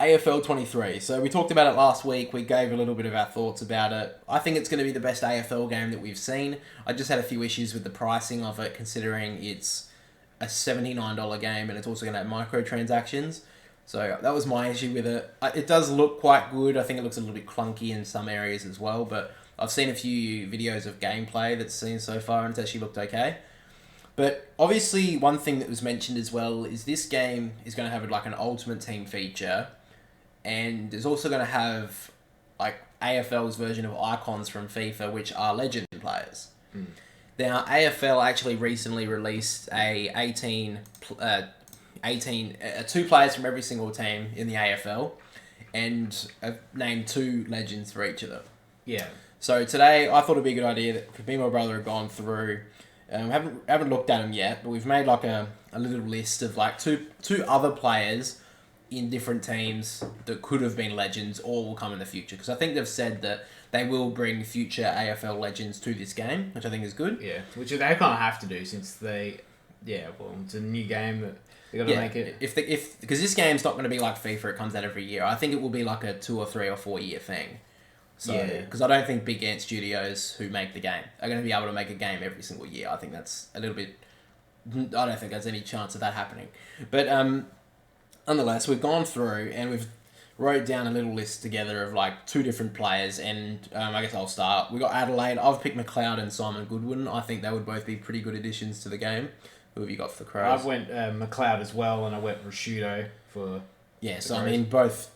AFL 23. So we talked about it last week. We gave a little bit of our thoughts about it. I think it's going to be the best AFL game that we've seen. I just had a few issues with the pricing of it, considering it's a $79 game and it's also going to have microtransactions. So that was my issue with it. It does look quite good. I think it looks a little bit clunky in some areas as well, but I've seen a few videos of gameplay that's seen so far and it's actually looked okay. But obviously one thing that was mentioned as well is this game is going to have like an ultimate team feature, and it's also going to have like AFL's version of icons from FIFA, which are legend players. Now, AFL actually recently released two players from every single team in the AFL, and have named 2 legends for each of them. Yeah. So today, I thought it'd be a good idea that me and my brother have gone through. Haven't looked at them yet, but we've made like a little list of like two other players in different teams that could have been legends or will come in the future. Because I think they've said that they will bring future AFL legends to this game, which I think is good. Yeah, which they kind of have to do since it's a new game that they got to make it. Because this game's not going to be like FIFA, it comes out every year. I think it will be like a 2 or 3 or 4 year thing. So, because I don't think Big Ant Studios, who make the game, are going to be able to make a game every single year. I think that's a little bit... I don't think there's any chance of that happening. But nonetheless, we've gone through and we've wrote down a little list together of like 2 different players, and I guess I'll start. We got Adelaide. I've picked McLeod and Simon Goodwin. I think they would both be pretty good additions to the game. Who have you got for the Crows? I went McLeod as well, and I went Rashudo for... Yeah, so I mean, both...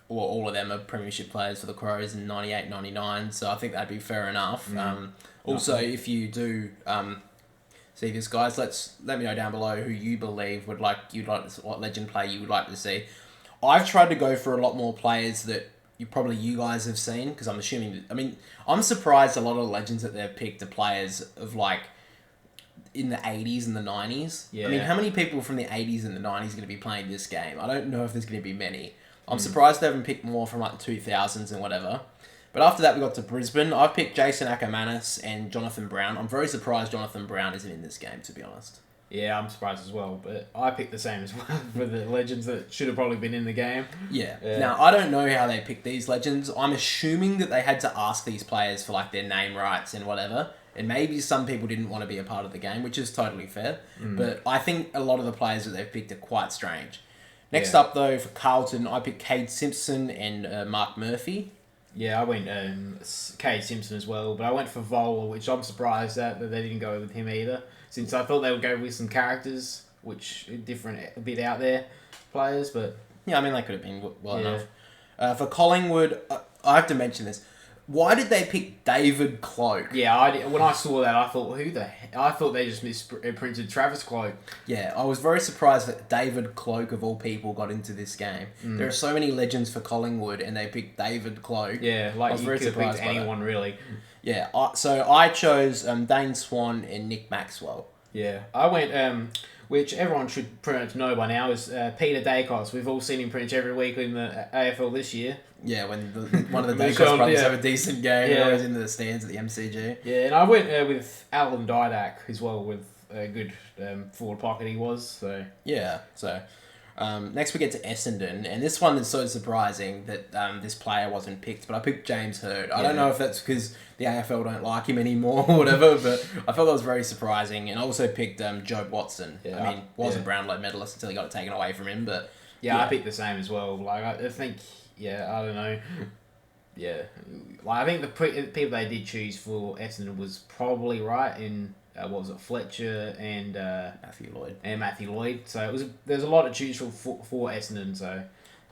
Or all of them are premiership players for the Crows in 98, 99, so I think that'd be fair enough. Also, if you do see this, guys, let me know down below who you believe what legend player you would like to see. I've tried to go for a lot more players that you guys have seen, because I'm assuming... I'm surprised a lot of the legends that they've picked are players of like in the 80s and the 90s. Yeah. I mean, how many people from the 80s and the 90s are going to be playing this game? I don't know if there's going to be many. I'm surprised they haven't picked more from like the 2000s and whatever. But after that, we got to Brisbane. I've picked Jason Ackermanis and Jonathan Brown. I'm very surprised Jonathan Brown isn't in this game, to be honest. Yeah, I'm surprised as well. But I picked the same as well for the legends that should have probably been in the game. Yeah. Now, I don't know how they picked these legends. I'm assuming that they had to ask these players for like their name rights and whatever. And maybe some people didn't want to be a part of the game, which is totally fair. But I think a lot of the players that they've picked are quite strange. Next up, though, for Carlton, I picked Cade Simpson and Mark Murphy. Yeah, I went Cade Simpson as well, but I went for Vola, which I'm surprised that they didn't go with him either, since I thought they would go with some characters, which are different, a bit out there players, but... Yeah, I mean, they could have been well enough. For Collingwood, I have to mention this. Why did they pick David Cloak? Yeah, when I saw that, I thought, I thought they just misprinted Travis Cloak. Yeah, I was very surprised that David Cloak, of all people, got into this game. There are so many legends for Collingwood, and they picked David Cloak. Yeah, like you could have picked anyone, really. Yeah, so I chose Dane Swan and Nick Maxwell. Yeah, I went... which everyone should pretty much know by now, is Peter Dacos. We've all seen him pretty much every week in the AFL this year. Yeah, when one of the Dacos brothers have a decent game, he always into the stands at the MCG. Yeah, and I went with Alan Didak as well, with a good forward pocket he was. So yeah, so next we get to Essendon, and this one is so surprising that this player wasn't picked, but I picked James Hird. I don't know if that's because the AFL don't like him anymore or whatever, but I felt that was very surprising. And I also picked Jobe Watson. Yeah, a Brownlow medalist until he got it taken away from him, but... Yeah, I picked the same as well. Like, I think... Yeah, I don't know. Yeah. Like, I think the people they did choose for Essendon was probably right in... Fletcher and... Matthew Lloyd. So there's a lot to choose for Essendon, so...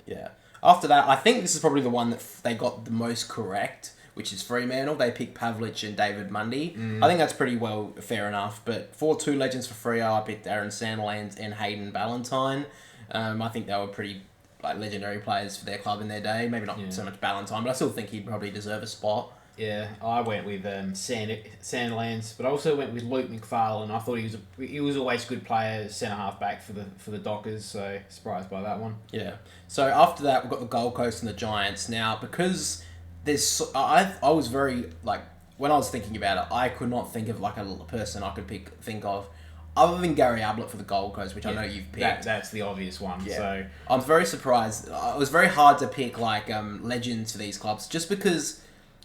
Yeah. After that, I think this is probably the one that they got the most correct, which is Fremantle. They picked Pavlich and David Mundy. I think that's pretty well fair enough. But for 2 legends for Freo, I picked Aaron Sandilands and Hayden Ballantyne. I think they were pretty legendary players for their club in their day. Maybe not so much Ballantyne, but I still think he'd probably deserve a spot. Yeah, I went with Sandilands, but I also went with Luke McFarlane. I thought he was always a good player, centre half back for the Dockers. So surprised by that one. Yeah. So after that, we've got the Gold Coast and the Giants. Now, because I was very when I was thinking about it, I could not think of a person I could think of. other than Gary Ablett for the Gold Coast, which I know you've picked. That's the obvious one. Yeah. So I'm very surprised. It was very hard to pick like legends for these clubs, just because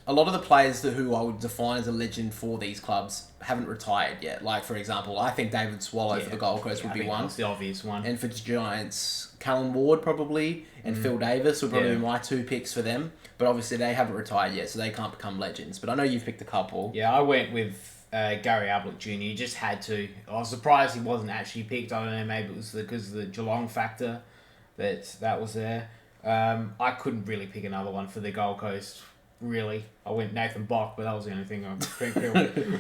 a lot of the players who I would define as a legend for these clubs haven't retired yet. Like, for example, I think David Swallow for the Gold Coast would be one. That's the obvious one. And for the Giants, Callum Ward probably, and Phil Davis would probably be my two picks for them. But obviously they haven't retired yet, so they can't become legends. But I know you've picked a couple. Yeah, I went with Gary Ablett Jr. He just had to. I was surprised he wasn't actually picked. I don't know, maybe it was because of the Geelong factor that was there. I couldn't really pick another one for the Gold Coast. Really, I went Nathan Bock, but that was the only thing I picked.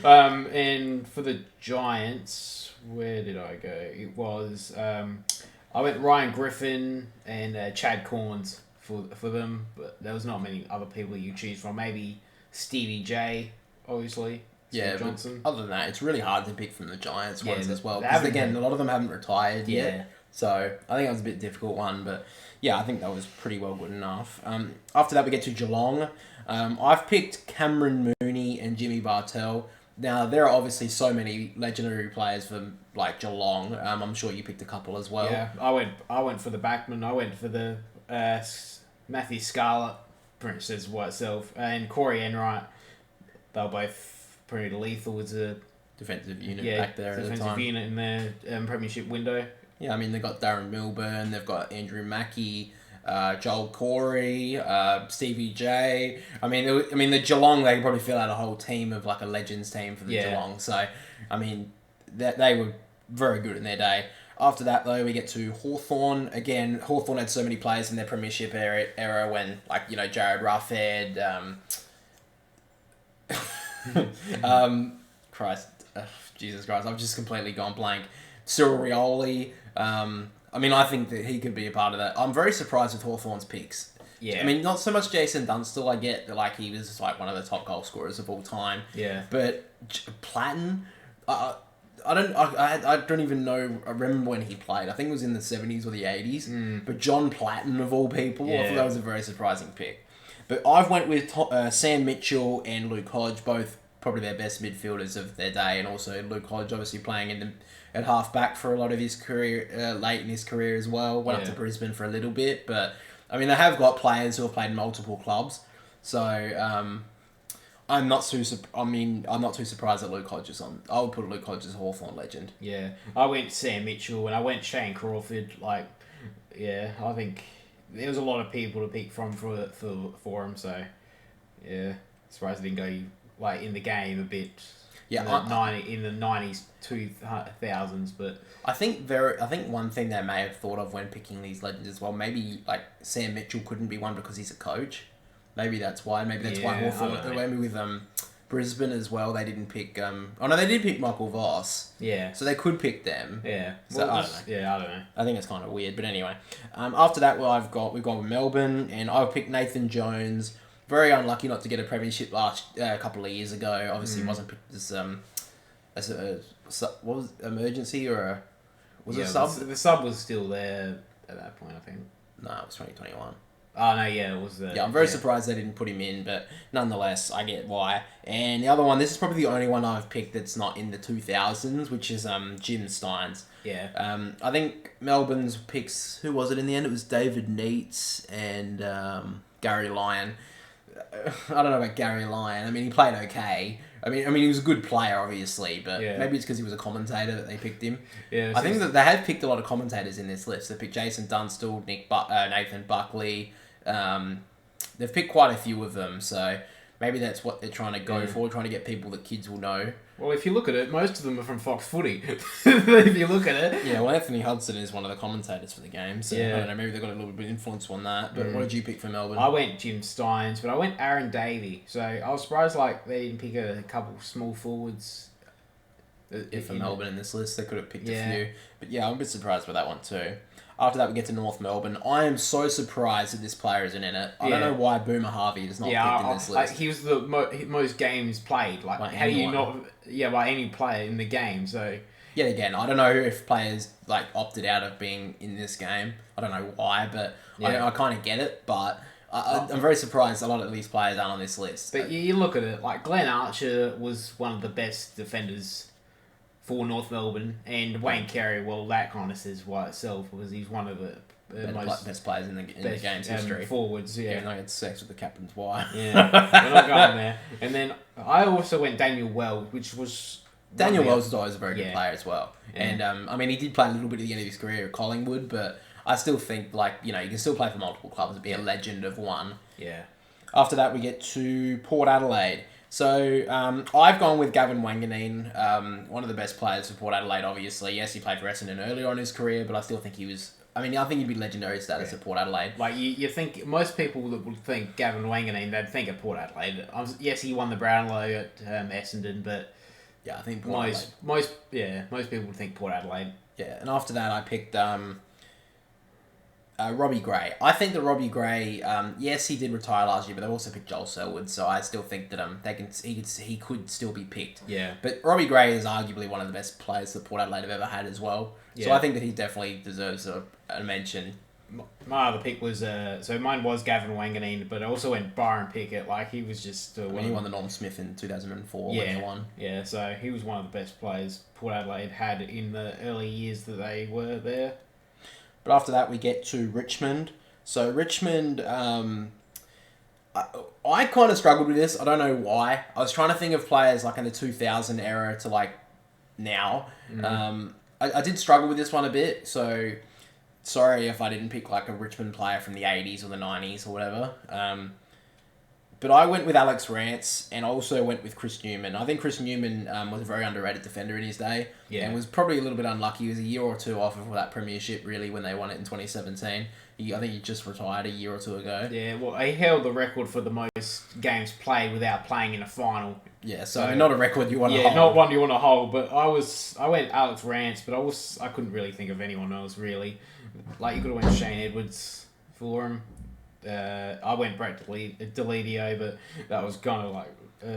And for the Giants, where did I go? It was I went Ryan Griffin and Chad Corns for them, but there was not many other people you choose from. Maybe Stevie J, obviously. Yeah, Steve Johnson. Other than that, it's really hard to pick from the Giants ones as well. they Because haven't again, a lot of them haven't retired Yeah. yet. So I think that was a bit difficult one, but yeah, I think that was pretty well good enough. After that, we get to Geelong. I've picked Cameron Mooney and Jimmy Bartell. Now, there are obviously so many legendary players for like Geelong. I'm sure you picked a couple as well. Yeah, I went for the backman. I went for the Matthew Scarlett, pretty says what itself, and Corey Enright. They were both pretty lethal as a Defensive unit back there at the defensive time. unit in their premiership window. Yeah, I mean, they've got Darren Milburn, they've got Andrew Mackey, Joel Corey, Stevie J. I mean, the Geelong, they could probably fill out a whole team of like a Legends team for the Geelong. So, I mean, they were very good in their day. After that, though, we get to Hawthorn. Again, Hawthorn had so many players in their premiership era when, like, you know, Jared Ruffhead, Jesus Christ, I've just completely gone blank. Cyril Rioli. I mean, I think that he could be a part of that. I'm very surprised with Hawthorn's picks. Yeah. I mean, not so much Jason Dunstall. I get that, like, he was like one of the top goal scorers of all time. Yeah. But Platten, I don't even know. I remember when he played. I think it was in the 70s or the 80s. But John Platten, of all people, I thought that was a very surprising pick. But I've went with Sam Mitchell and Luke Hodge, both probably their best midfielders of their day, and also Luke Hodge obviously playing at half back for a lot of his career, late in his career as well. Went up to Brisbane for a little bit, but I mean they have got players who have played multiple clubs, so I'm not too surprised that Luke Hodge is on. I would put Luke Hodge as a Hawthorn legend. Yeah, I went Sam Mitchell and I went Shane Crawford. Like, yeah, I think there was a lot of people to pick from for him. So, yeah, surprised I didn't go like in the game a bit. Yeah, in the 90s, 2000s, but I think one thing they may have thought of when picking these legends as well, maybe like Sam Mitchell couldn't be one because he's a coach. Maybe that's why. Maybe that's why Hawthorn. Maybe with Brisbane as well, they didn't pick. They did pick Michael Voss. Yeah. So they could pick them. Yeah. So I don't know. Yeah, I don't know. I think it's kind of weird, but anyway. After that, we've got Melbourne, and I've picked Nathan Jones. Very unlucky not to get a premiership a couple of years ago. Obviously, wasn't picked as a what was it, emergency or was it a sub? The sub was still there at that point, I think. No, it was 2021. Oh no, yeah, it was. I'm very surprised they didn't put him in, but nonetheless, I get why. And the other one, this is probably the only one I've picked that's not in the 2000s, which is Jim Steins. Yeah. I think Melbourne's picks. Who was it in the end? It was David Neitz and Gary Lyon. I don't know about Gary Lyon. I mean, he played okay. I mean, he was a good player, obviously, but maybe it's because he was a commentator that they picked him. Yeah, I think that they have picked a lot of commentators in this list. They picked Jason Dunstall, Nathan Buckley. They've picked quite a few of them, so maybe that's what they're trying to go for, trying to get people that kids will know. Well, if you look at it, most of them are from Fox Footy. If you look at it. Yeah, well, Anthony Hudson is one of the commentators for the game, so I don't know, maybe they've got a little bit of influence on that. But what did you pick for Melbourne? I went Jim Steins, but I went Aaron Davey. So I was surprised they didn't pick a couple small forwards. For Melbourne in this list, they could have picked a few. But yeah, I'm a bit surprised with that one too. After that, we get to North Melbourne. I am so surprised that this player isn't in it. I don't know why Boomer Harvey is not picked in this list. He was the most games played. Like how do you not? Yeah, by any player in the game. So yet again, I don't know if players like opted out of being in this game. I don't know why, but I kind of get it. But I'm very surprised a lot of these players aren't on this list. But you look at it, like Glenn Archer was one of the best defenders for North Melbourne, and Wayne Carey. Well, that kind of says why itself because he's one of the best players in the game's history. Forwards, yeah. Even though he had sex with the captain's wife. Yeah, we're not going there. And then I also went Daniel Wells, which was... Daniel Wells is always a very good player as well. Yeah. And, I mean, he did play a little bit at the end of his career at Collingwood, but I still think, like, you know, you can still play for multiple clubs and be a legend of one. Yeah. After that, we get to Port Adelaide. So, I've gone with Gavin Wanganeen, one of the best players for Port Adelaide, obviously. Yes, he played for Essendon earlier on in his career, but I still think he was... I mean, I think he'd be legendary status at Port Adelaide. Like, you think... Most people that would think Gavin Wanganeen, they'd think of Port Adelaide. Yes, he won the Brownlow at Essendon, but... Yeah, I think most people would think Port Adelaide. Yeah, and after that I picked Robbie Gray. I think that Robbie Gray, yes, he did retire last year, but they also picked Joel Selwood, so I still think that he could still be picked. Yeah. But Robbie Gray is arguably one of the best players that Port Adelaide have ever had as well. Yeah. So I think that he definitely deserves a mention. My other pick was so mine was Gavin Wanganeen, but I also went Byron Pickett. Like he was just when he won the Norm Smith in 2004 when he won. Yeah, so he was one of the best players Port Adelaide had in the early years that they were there. But after that we get to Richmond. So Richmond, I kind of struggled with this. I don't know why. I was trying to think of players like in the 2000 era to like now. I did struggle with this one a bit, so. Sorry if I didn't pick like a Richmond player from the 80s or the 90s or whatever. But I went with Alex Rance and I also went with Chris Newman. I think Chris Newman was a very underrated defender in his day and was probably a little bit unlucky. He was a year or two off of that premiership really when they won it in 2017. I think he just retired a year or two ago. Yeah, well, he held the record for the most games played without playing in a final. Yeah, so not a record you want to hold. Yeah, not one you want to hold. But I went Alex Rance, but I couldn't really think of anyone else really. Like you could have went Shane Edwards for him. I went Brett Deledio, but that was kind of like.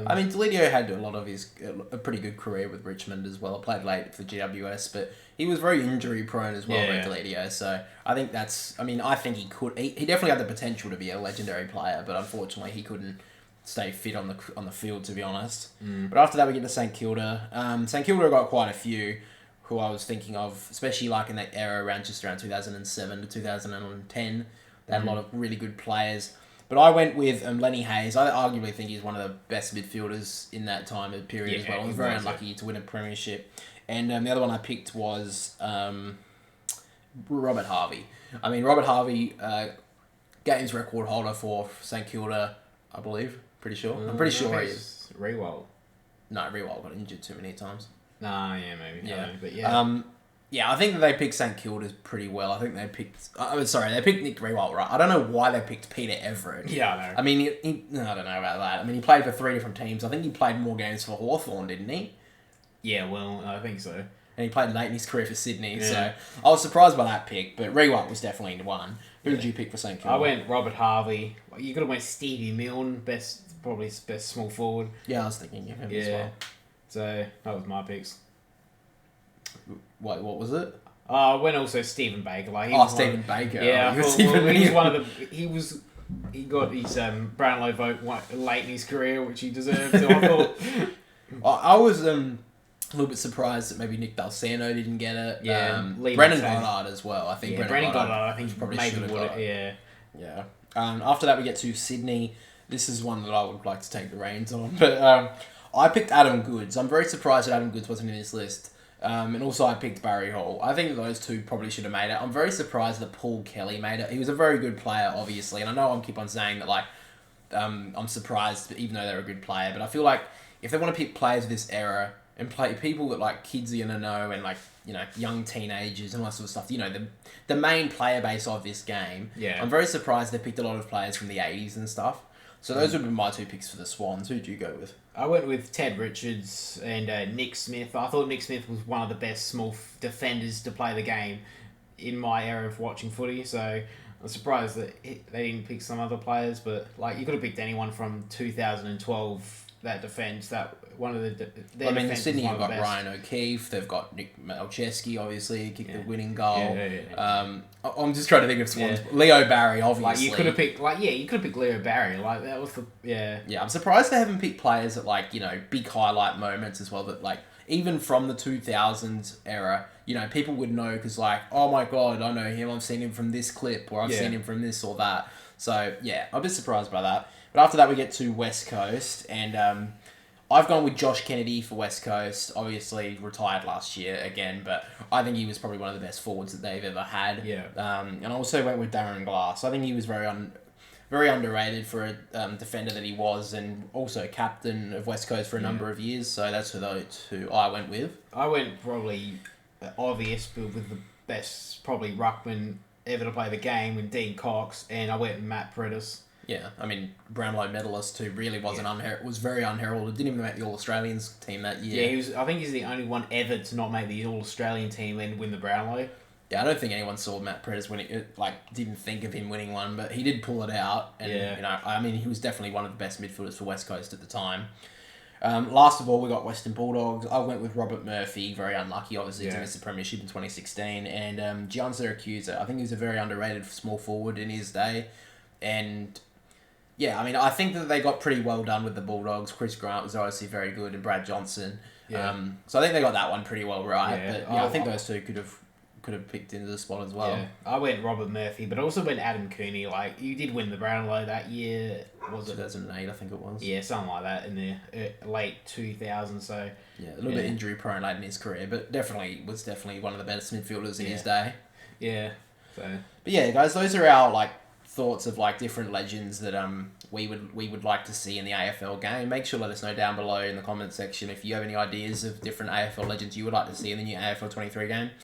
I mean, Deledio had a pretty good career with Richmond as well. Played late for GWS, but he was very injury prone as well, Brett Deledio. So I think that's. I mean, I think he could. He definitely had the potential to be a legendary player, but unfortunately, he couldn't stay fit on the field. To be honest. But after that, we get to St Kilda. St Kilda got quite a few who I was thinking of, especially like in that era around 2007 to 2010. They had a lot of really good players. But I went with Lenny Hayes. I arguably think he's one of the best midfielders in that time of period as well. He was very unlucky to win a premiership. And the other one I picked was Robert Harvey. I mean, Robert Harvey, games record holder for St Kilda, I believe. Pretty sure. I'm pretty sure he is. Rewald. No, Rewald got injured too many times. Nah, yeah, maybe. Yeah. But yeah. Yeah, I think that they picked St Kilda pretty well. I think they picked... they picked Nick Rewalt, right? I don't know why they picked Peter Everett. Yeah, I know. I mean, I don't know about that. I mean, he played for 3 different teams. I think he played more games for Hawthorn, didn't he? Yeah, well, I think so. And he played late in his career for Sydney, so I was surprised by that pick, but Rewalt was definitely one. Who did you pick for St Kilda? I went Robert Harvey. You could have went Stevie Milne, probably best small forward. Yeah, I was thinking of him as well. So, that was my picks. Wait, what was it? I went also Stephen Baker. Stephen Baker. Yeah, he's one of the... He got his Brownlow vote late in his career, which he deserved. So I thought... I was a little bit surprised that maybe Nick Balsano didn't get it. Yeah, Brennan Goddard as well. I think Brennan Goddard. I think probably maybe should have got it. Yeah. After that, we get to Sydney. This is one that I would like to take the reins on, but I picked Adam Goods. I'm very surprised that Adam Goods wasn't in this list. And also I picked Barry Hall. I think those two probably should have made it. I'm very surprised that Paul Kelly made it. He was a very good player, obviously, and I know I keep on saying that, like, I'm surprised, even though they're a good player, but I feel like if they want to pick players of this era and play people that, like, kids are going to know and, like, you know, young teenagers and all that sort of stuff, you know, the main player base of this game, I'm very surprised they picked a lot of players from the 80s and stuff. So those would be my 2 picks for the Swans. Who'd you go with? I went with Ted Richards and Nick Smith. I thought Nick Smith was one of the best small defenders to play the game in my era of watching footy. So I'm surprised that they didn't pick some other players. But like you could have picked anyone from 2012 that defends that one of the. I mean, Sydney have got Ryan O'Keefe. They've got Nick Malcheski, obviously, he kicked the winning goal. I'm just trying to think of Swans. Leo Barry, obviously. Like you could have picked, you could have picked Leo Barry. Like that was the. Yeah, I'm surprised they haven't picked players at like big highlight moments as well. That like even from the 2000s era, you know, people would know because, like, oh my God, I know him. I've seen him from this clip, or I've seen him from this or that. So, yeah, I'm a bit surprised by that. But after that, we get to West Coast, and I've gone with Josh Kennedy for West Coast. Obviously, retired last year again, but I think he was probably one of the best forwards that they've ever had. Yeah. And I also went with Darren Glass. I think he was very underrated for a defender that he was, and also captain of West Coast for a number of years. So that's who I went with. I went probably obvious, but with the best probably ruckman ever to play the game, with Dean Cox, and I went with Matt Predis. Yeah, I mean, Brownlow medalist who really wasn't was very unheralded. Didn't even make the All Australians team that year. Yeah, I think he's the only one ever to not make the All Australian team and win the Brownlow. Yeah, I don't think anyone saw Matt Predis winning. Didn't think of him winning one, but he did pull it out. And you know, I mean, he was definitely one of the best midfielders for West Coast at the time. Last of all, we got Western Bulldogs. I went with Robert Murphy, very unlucky, obviously, to miss the premiership in 2016, and Gian Siracusa. I think he was a very underrated small forward in his day, and yeah, I mean, I think that they got pretty well done with the Bulldogs. Chris Grant was obviously very good, and Brad Johnson. Yeah. So I think they got that one pretty well right. Yeah. But yeah, I think those two could have picked into the spot as well. Yeah. I went Robert Murphy, but also went Adam Cooney. Like, you did win the Brownlow that year. Was it 2008? I think it was. Yeah, something like that in the late 2000s. So yeah, a little bit injury prone late in his career, but was definitely one of the best midfielders in his day. Yeah. So. But yeah, guys, those are our thoughts of different legends that we would like to see in the AFL game. Make sure to let us know down below in the comment section if you have any ideas of different AFL legends you would like to see in the new AFL 23 game.